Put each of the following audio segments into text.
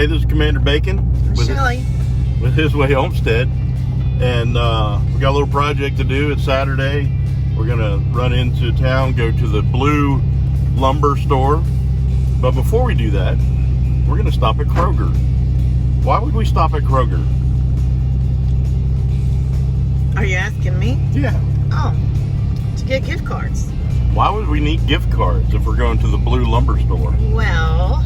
Hey, this is Commander Bacon with His Way Homestead, and we got a little project to do. It's Saturday. We're gonna run into town, go to the Blue lumber store, but before we do that, we're gonna stop at Kroger. Why would we stop at Kroger? Are you asking me? Yeah. Oh, to get gift cards. Why would we need gift cards if we're going to the Blue lumber store? Well,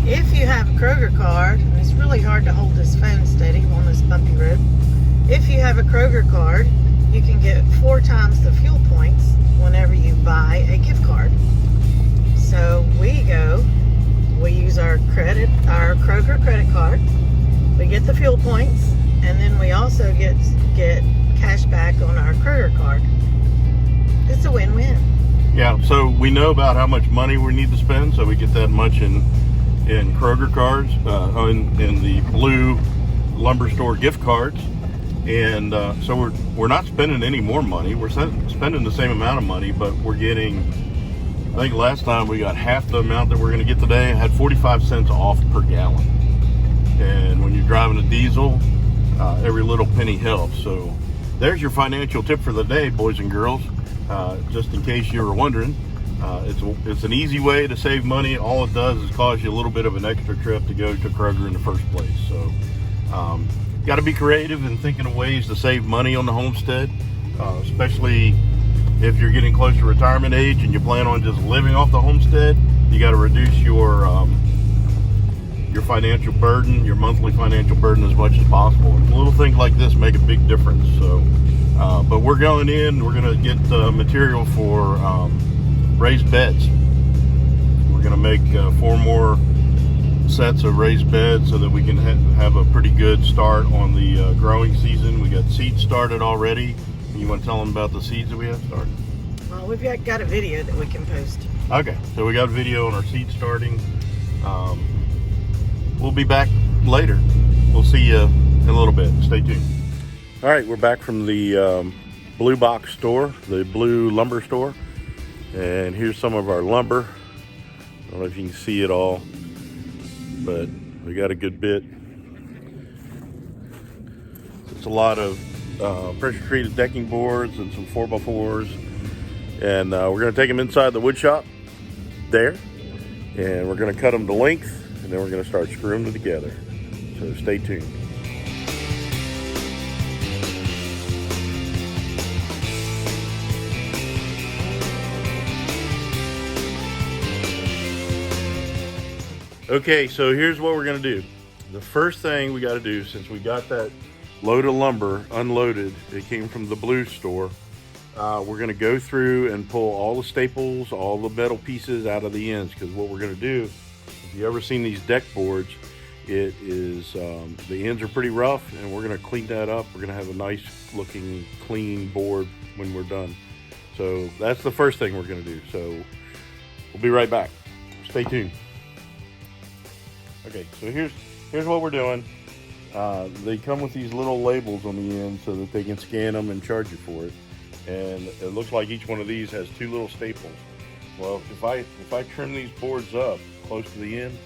if you have a Kroger card, and it's really hard to hold this phone steady on this bumpy road. If you have a Kroger card, you can get 4 times the fuel points whenever you buy a gift card. So we use our Kroger credit card. We get the fuel points, and then we also get cash back on our Kroger card. It's a win-win. Yeah, so we know about how much money we need to spend, so we get that much in Kroger cards, in the Blue lumber store gift cards, and so we're not spending any more money. We're spending the same amount of money, but we're getting, I think last time we got half the amount that we're going to get today. I had 45 cents off per gallon, and when you're driving a diesel, every little penny helps. So there's your financial tip for the day, boys and girls. Just in case you were wondering, it's an easy way to save money. All it does is cost you a little bit of an extra trip to go to Kroger in the first place. So got to be creative in thinking of ways to save money on the homestead, especially if you're getting close to retirement age and you plan on just living off the homestead. You got to reduce your financial burden, your monthly financial burden, as much as possible. And little things like this make a big difference. So but we're going in, we're going to get material for raised beds. We're going to make 4 more sets of raised beds so that we can have a pretty good start on the growing season. We got seeds started already. You want to tell them about the seeds that we have started? Well, we've got a video that we can post. Okay, so we got a video on our seed starting. We'll be back later. We'll see you in a little bit. Stay tuned. All right, we're back from the Blue Box store, the Blue lumber store. And here's some of our lumber. I don't know if you can see it all, but we got a good bit. It's a lot of pressure treated decking boards and some 4x4s. And we're gonna take them inside the wood shop there. And we're gonna cut them to length, and then we're gonna start screwing them together. So stay tuned. Okay, so here's what we're gonna do. The first thing we gotta do, since we got that load of lumber unloaded, it came from the Blue store, we're gonna go through and pull all the staples, all the metal pieces out of the ends, because what we're gonna do, if you ever seen these deck boards, it is, the ends are pretty rough, and we're gonna clean that up. We're gonna have a nice looking, clean board when we're done. So that's the first thing we're gonna do. So we'll be right back. Stay tuned. Okay, so here's what we're doing. They come with these little labels on the end so that they can scan them and charge you for it. And it looks like each one of these has 2 little staples. Well, if I trim these boards up close to the end,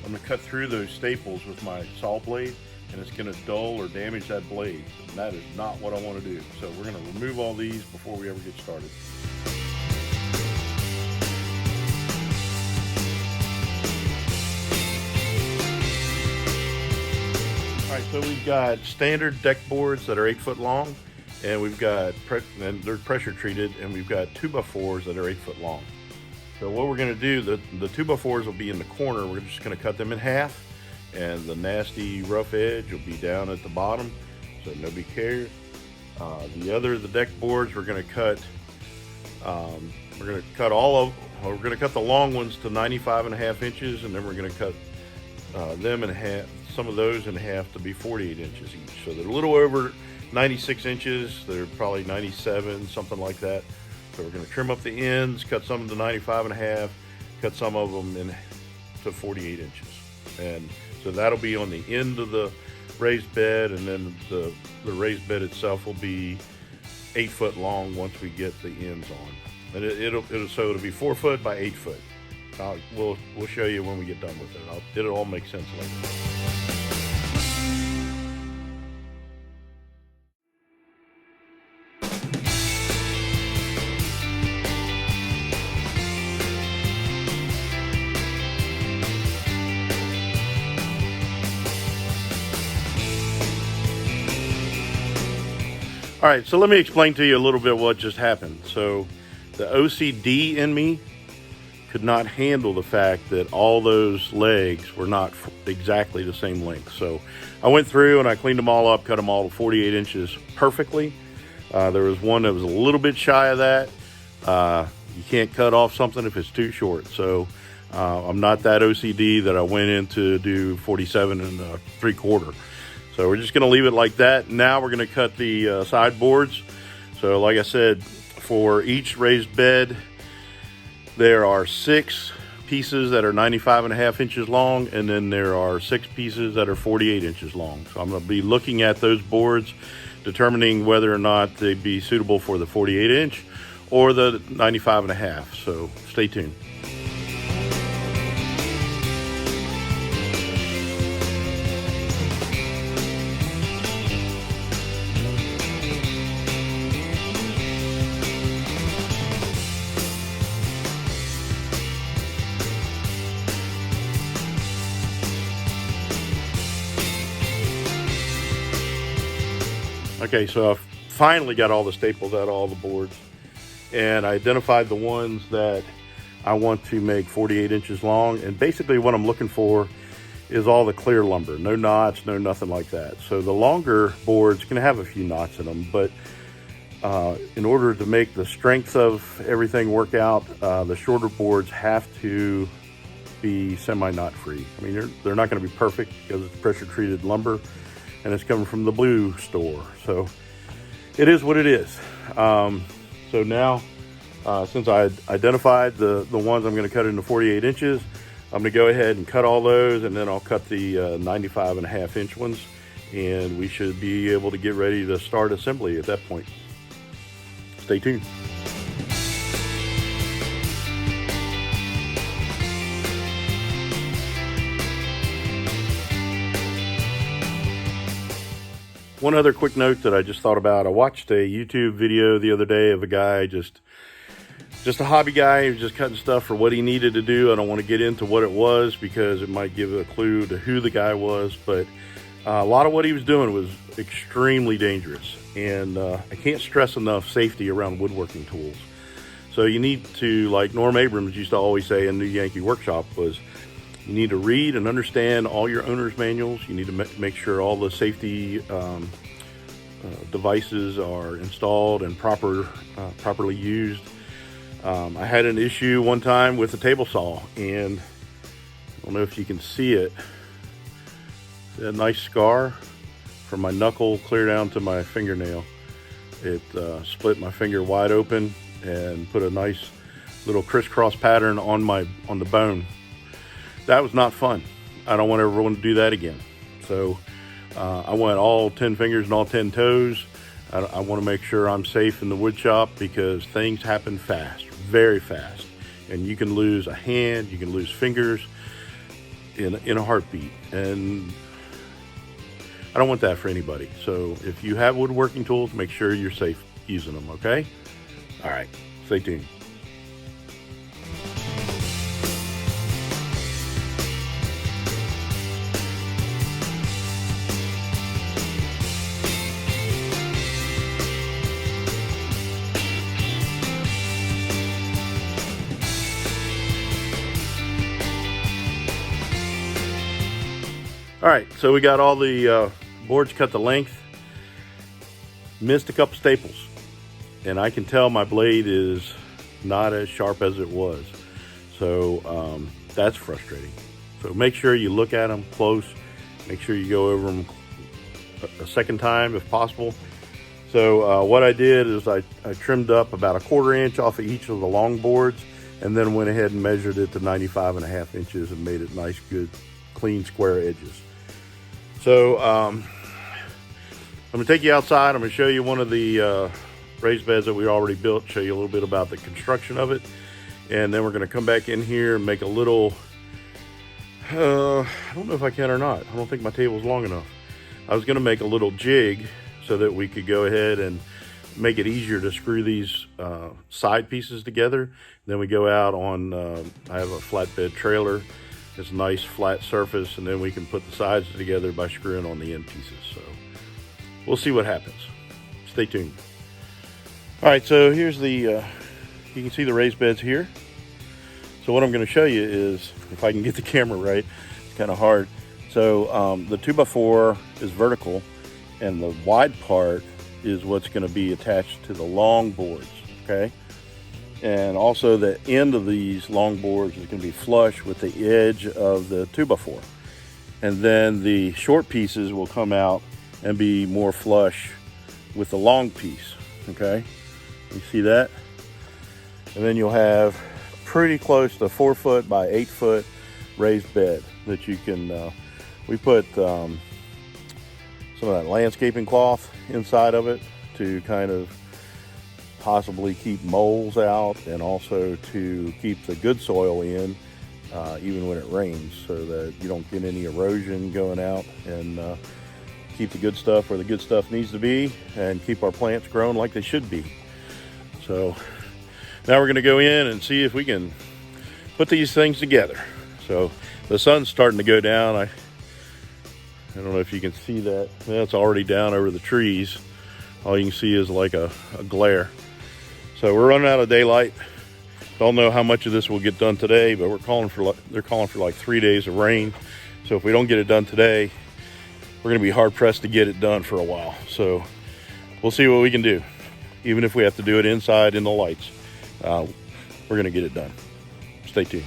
I'm gonna cut through those staples with my saw blade, and it's gonna dull or damage that blade. And that is not what I want to do. So we're gonna remove all these before we ever get started. All right, so we've got standard deck boards that are 8 foot long, and we've got, and they're pressure treated, and we've got 2x4s that are 8 foot long. So what we're gonna do, the 2x4s will be in the corner. We're just gonna cut them in half, and the nasty rough edge will be down at the bottom, so nobody cares. The deck boards, we're gonna cut we're gonna cut the long ones to 95.5 inches, and then we're gonna cut them in half, some of those in half to be 48 inches each. So they're a little over 96 inches. They're probably 97, something like that. So we're going to trim up the ends, cut some to 95.5, cut some of them to 48 inches. And so that'll be on the end of the raised bed, and then the raised bed itself will be 8 foot long once we get the ends on. And it'll be 4 foot by 8 foot. We'll show you when we get done with it. It'll all make sense later. All right, so let me explain to you a little bit what just happened. So the OCD in me could not handle the fact that all those legs were not exactly the same length. So I went through and I cleaned them all up, cut them all to 48 inches perfectly. There was one that was a little bit shy of that. You can't cut off something if it's too short. So I'm not that OCD that I went in to do 47 3/4. So we're just going to leave it like that. Now we're going to cut the sideboards. So like I said, for each raised bed, there are 6 pieces that are 95.5 inches long, and then there are 6 pieces that are 48 inches long. So I'm going to be looking at those boards, determining whether or not they'd be suitable for the 48 inch or the 95.5. So stay tuned. Okay, so I've finally got all the staples out of all the boards, and I identified the ones that I want to make 48 inches long. And basically what I'm looking for is all the clear lumber, no knots, no nothing like that. So the longer boards can have a few knots in them, but in order to make the strength of everything work out, the shorter boards have to be semi-knot free. I mean, they're not going to be perfect because it's pressure treated lumber, and it's coming from the blue store. So it is what it is. So now, since I identified the ones I'm going to cut into 48 inches, I'm going to go ahead and cut all those, and then I'll cut the 95.5 inch ones, and we should be able to get ready to start assembly at that point. Stay tuned. One other quick note that I just thought about. I watched a YouTube video the other day of a guy, just a hobby guy who's just cutting stuff for what he needed to do. I don't want to get into what it was because it might give a clue to who the guy was, but a lot of what he was doing was extremely dangerous. And I can't stress enough safety around woodworking tools. So you need to, like Norm Abrams used to always say in New Yankee Workshop, was you need to read and understand all your owner's manuals. You need to make sure all the safety devices are installed and properly used. I had an issue one time with a table saw, and I don't know if you can see it. A nice scar from my knuckle clear down to my fingernail. It split my finger wide open and put a nice little crisscross pattern on the bone. That was not fun. I don't want everyone to do that again. So I want all 10 fingers and all 10 toes. I want to make sure I'm safe in the wood shop because things happen fast, very fast. And you can lose a hand, you can lose fingers in a heartbeat. And I don't want that for anybody. So if you have woodworking tools, make sure you're safe using them, okay? All right, stay tuned. All right, so we got all the boards cut to length. Missed a couple staples, and I can tell my blade is not as sharp as it was. So that's frustrating. So make sure you look at them close. Make sure you go over them a second time if possible. So what I did is I trimmed up about 1/4 inch off of each of the long boards, and then went ahead and measured it to 95.5 inches and made it nice, good, clean, square edges. So I'm gonna take you outside. I'm gonna show you one of the raised beds that we already built, show you a little bit about the construction of it, And then we're going to come back in here and make a little, I don't know if I can or not. I don't think my table's long enough. I was going to make a little jig so that we could go ahead and make it easier to screw these side pieces together. Then we go out on, I have a flatbed trailer. It's a nice flat surface, and then we can put the sides together by screwing on the end pieces. So we'll see what happens. Stay tuned. All right, so here's the, you can see the raised beds here. So what I'm going to show you is, if I can get the camera right, it's kind of hard. So the 2x4 is vertical, and the wide part is what's going to be attached to the long boards, okay? And also the end of these long boards is going to be flush with the edge of the 2x4. And then the short pieces will come out and be more flush with the long piece, okay? You see that? And then you'll have pretty close to 4 foot by 8 foot raised bed that you can, we put some of that landscaping cloth inside of it to kind of possibly keep moles out, and also to keep the good soil in even when it rains, so that you don't get any erosion going out, and keep the good stuff where the good stuff needs to be, and keep our plants growing like they should be. So now we're going to go in and see if we can put these things together. So the sun's starting to go down. I don't know if you can see that. It's already down over the trees. All you can see is like a glare. So we're running out of daylight. Don't know how much of this will get done today, but they're calling for like 3 days of rain. So if we don't get it done today, we're going to be hard pressed to get it done for a while. So we'll see what we can do. Even if we have to do it inside in the lights, we're going to get it done. Stay tuned.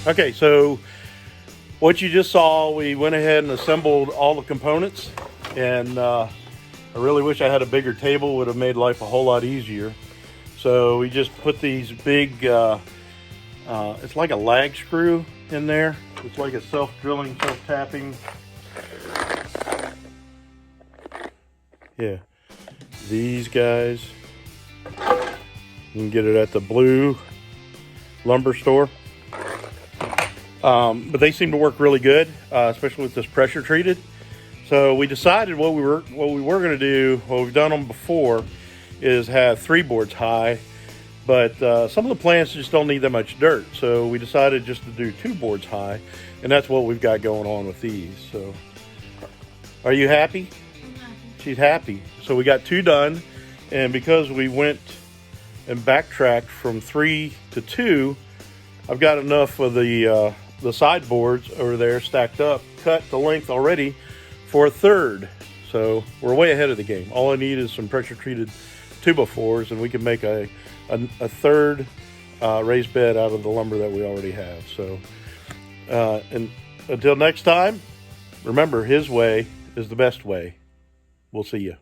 Okay, so what you just saw, we went ahead and assembled all the components, and I really wish I had a bigger table. Would have made life a whole lot easier. So we just put these big, it's like a lag screw in there. It's like a self-drilling, self-tapping. Yeah, these guys, you can get it at the Blue lumber store. But they seem to work really good, especially with this pressure treated. So we decided what we were going to do, what we've done them before, is have 3 boards high, but some of the plants just don't need that much dirt. So we decided just to do 2 boards high, and that's what we've got going on with these. So are you happy? I'm happy. She's happy. So we got 2 done, and because we went and backtracked from 3 to 2, I've got enough of the side boards over there stacked up, cut the length already for a 3rd. So we're way ahead of the game. All I need is some pressure treated 2x4s, and we can make a 3rd raised bed out of the lumber that we already have. So and until next time, remember, his way is the best way. We'll see you.